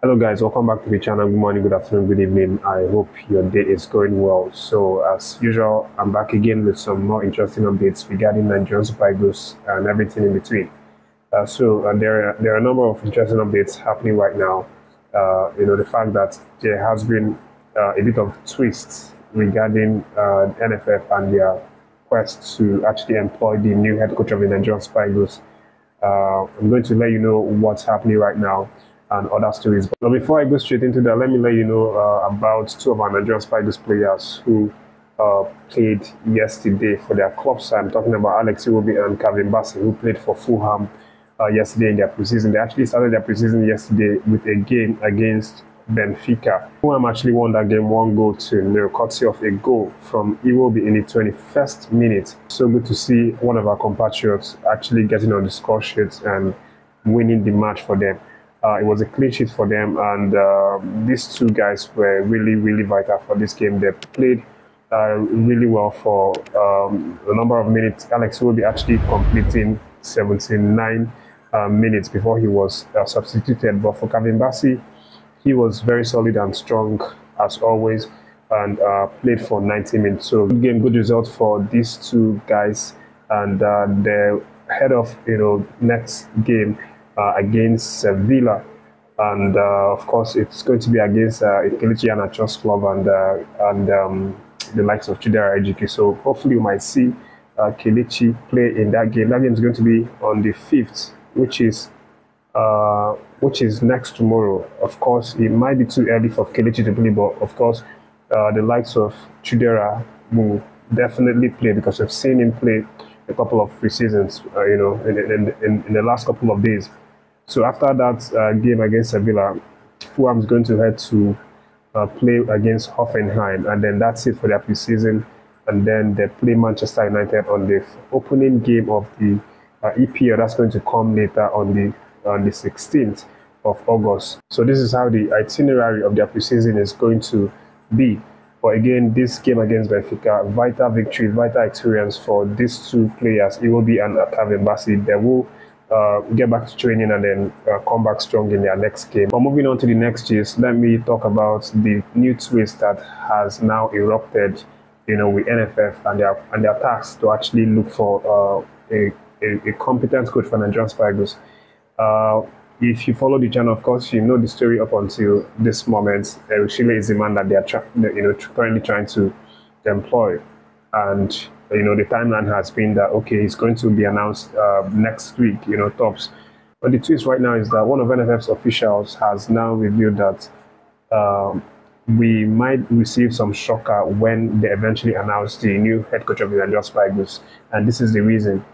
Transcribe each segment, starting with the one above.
Hello guys, welcome back to the channel. Good morning, good afternoon, good evening. I hope your day is going well. So as usual, I'm back again with some more interesting updates regarding Nigerian Super Eagles and everything in between. There are a number of interesting updates happening right now. The fact that there has been a bit of twists regarding NFF and their quest to actually employ the new head coach of the Nigerian Super Eagles. I'm going to let you know what's happening right now and other stories. But before I go straight into that, let me let you know about two of our Nigerian Super Eagles players who played yesterday for their clubs. I'm talking about Iwobi and Bassey, who played for Fulham yesterday in their preseason. They actually started their preseason yesterday with a game against Benfica. Fulham actually won that game 1-0, courtesy of a goal from Iwobi in the 21st minute. So good to see one of our compatriots actually getting on the score sheet and winning the match for them. It was a clean sheet for them, and these two guys were really vital for this game. They played really well for a number of minutes. Iwobi actually completing 79 minutes before he was substituted. But for Bassey, he was very solid and strong as always, and played for 90 minutes. So good game, good result for these two guys, and they're ahead of next game against Sevilla, and of course it's going to be against Kelechi and Achos club and the likes of Chidera Ejike. So hopefully we might see Kelechi play in that game. That game is going to be on the 5th, which is next tomorrow. Of course, it might be too early for Kelechi to play, but of course, the likes of Chidera will definitely play because we've seen him play a couple of pre-seasons, in the last couple of days. So after that game against Sevilla, Fulham is going to head to play against Hoffenheim, and then that's it for their pre-season. And then they play Manchester United on the opening game of the EPL. That's going to come later on the 16th of August. So this is how the itinerary of their preseason is going to be. But again, this game against Benfica, vital victory, vital experience for these two players, Iwobi and Bassey. They will get back to training and then come back strong in their next game. But moving on to the next gist, let me talk about the new twist that has now erupted, with NFF and their task to actually look for a competent coach for Nigerian Super Eagles. If you follow the channel, of course, you know the story up until this moment. Shile is the man that they are currently trying to employ, and the timeline has been that okay, it's going to be announced next week, tops. But the twist right now is that one of NFF's officials has now revealed that we might receive some shocker when they eventually announce the new head coach of the Nigerian Super Eagles, and this is the reason.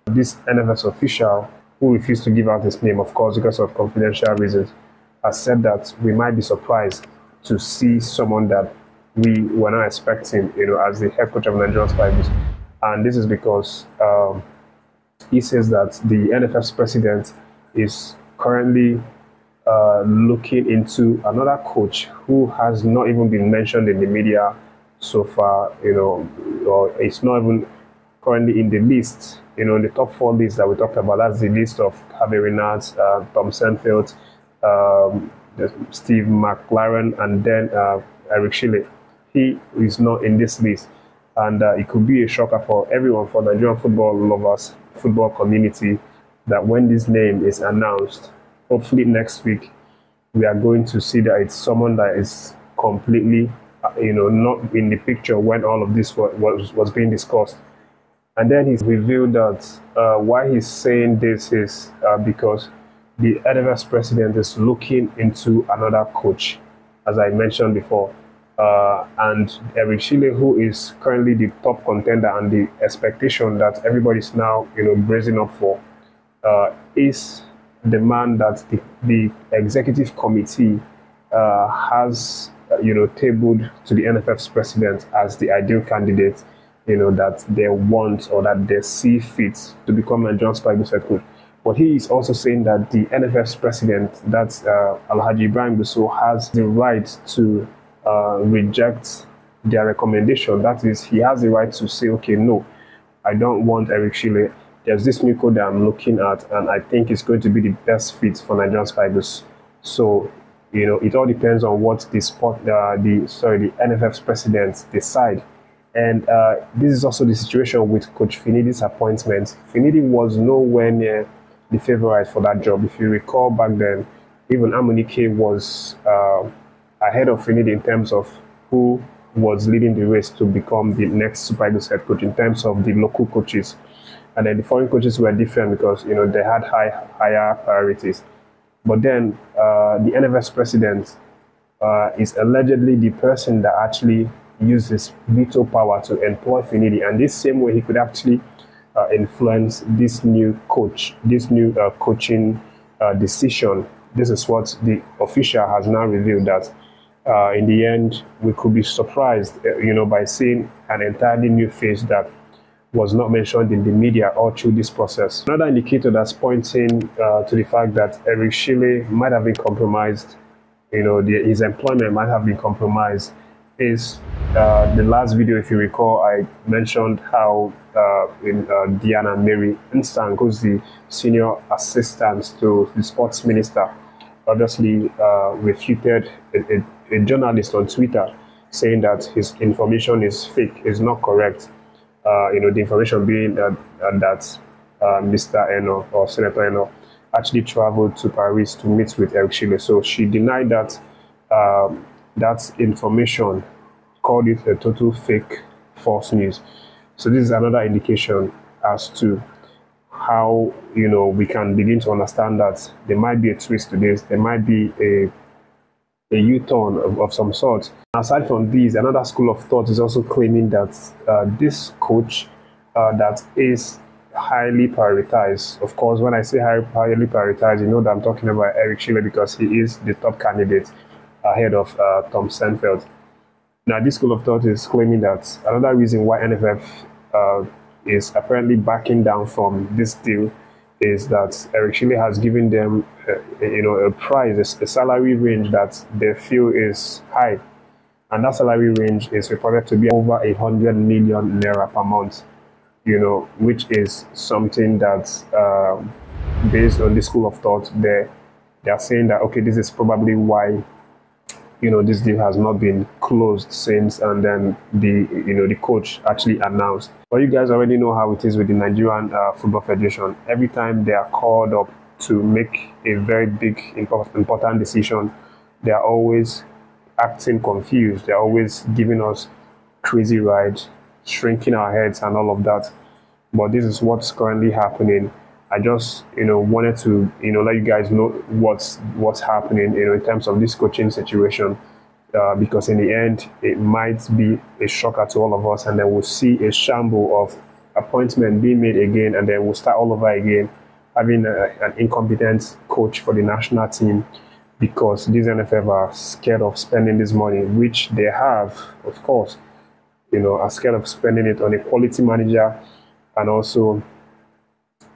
This NFF's official, who refused to give out his name, of course, because of confidential reasons, has said that we might be surprised to see someone that we were not expecting, as the head coach of Nigerian Super Eagles. And this is because he says that the NFF's president is currently looking into another coach who has not even been mentioned in the media so far, or it's not even currently in the list, the top 4 list that we talked about. That's the list of Javier Renat, Tom Senfield, Steve McLaren, and then Eric Shile. He is not in this list, and it could be a shocker for everyone, for Nigerian football lovers, football community, that when this name is announced, hopefully next week, we are going to see that it's someone that is completely, not in the picture when all of this was being discussed. And then he's revealed that why he's saying this is because the NFF's president is looking into another coach, as I mentioned before. And Eric Shile, who is currently the top contender and the expectation that everybody's now, bracing up for, is the man that the executive committee has, tabled to the NFF's president as the ideal candidate, that they want or that they see fit to become a Nigerian Super Eagles head coach. But he is also saying that the NFF's president, that's Alhaji Ibrahim Busso, has the right to reject their recommendation. That is, he has the right to say, okay, no, I don't want Eric Shile. There's this new code that I'm looking at, and I think it's going to be the best fit for Nigerian Super Eagles. So it all depends on what the NFF's presidents decide. And this is also the situation with Coach Finidi's appointment. Finidi was nowhere near the favorite for that job. If you recall back then, even Amunike was ahead of Finidi in terms of who was leading the race to become the next Super Eagles head coach in terms of the local coaches. And then the foreign coaches were different because they had higher priorities. But then the NFF's president is allegedly the person that actually uses veto power to employ Finidi, and this same way he could actually influence this new coaching decision. This is what the official has now revealed, that in the end we could be surprised by seeing an entirely new face that was not mentioned in the media all through this process. Another indicator that's pointing to the fact that Eric Shile might have been compromised, his employment might have been compromised, is the last video. If you recall, I mentioned how Diana Mary Nsang, who's the senior assistant to the sports minister, obviously refuted a journalist on Twitter saying that his information is fake, is not correct. The information being that Mr. Eno or Senator Eno actually traveled to Paris to meet with Eric Shile. So she denied that that information, called it a total fake, false news. So this is another indication as to how we can begin to understand that there might be a twist to this. There might be a U-turn of some sort. Aside from these, another school of thought is also claiming that this coach that is highly prioritized. Of course, when I say highly prioritized, that I'm talking about Eric Shile, because he is the top candidate ahead of Tom Senfeld. Now, this school of thought is claiming that another reason why NFF is apparently backing down from this deal is that Eric Shile has given them, a price, a salary range that they feel is high, and that salary range is reported to be over 100 million naira per month. Which is something that's based on the school of thought. They are saying that, okay, this is probably why this deal has not been closed since, and then the coach actually announced. But you guys already know how it is with the Nigerian Football Federation. Every time they are called up to make a very big, important decision, they are always acting confused. They're always giving us crazy rides, shrinking our heads and all of that. But this is what's currently happening. I just wanted to let you guys know what's happening in terms of this coaching situation, because in the end it might be a shocker to all of us, and then we'll see a shamble of appointment being made again, and then we'll start all over again, having an incompetent coach for the national team, because these NFF are scared of spending this money, which they have, of course, are scared of spending it on a quality manager. And also,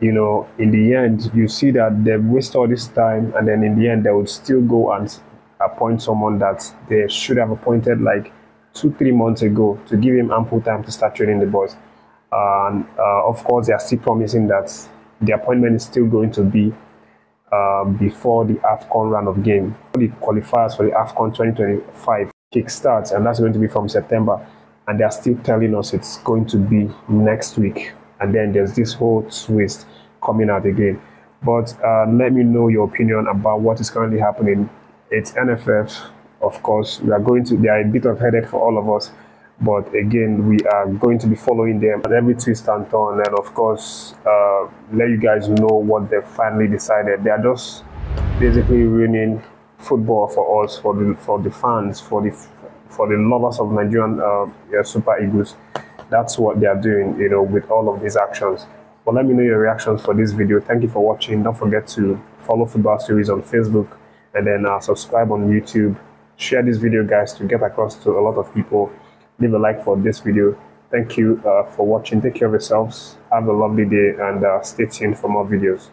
in the end, you see that they've wasted all this time, and then in the end, they would still go and appoint someone that they should have appointed like 2-3 months ago to give him ample time to start training the boys. And of course, they are still promising that the appointment is still going to be before the AFCON round of game. The qualifiers for the AFCON 2025 kickstarts, and that's going to be from September. And they are still telling us it's going to be next week. And then there's this whole twist coming out again. But let me know your opinion about what is currently happening. It's NFF, of course. They are a bit of headache for all of us. But again, we are going to be following them at every twist and turn, and of course, let you guys know what they finally decided. They are just basically ruining football for us, for the fans, for the lovers of Nigerian Super Eagles. That's what they are doing, with all of these actions. But let me know your reactions for this video. Thank you for watching. Don't forget to follow Football Series on Facebook, and then subscribe on YouTube. Share this video, guys, to get across to a lot of people. Leave a like for this video. Thank you for watching. Take care of yourselves. Have a lovely day, and stay tuned for more videos.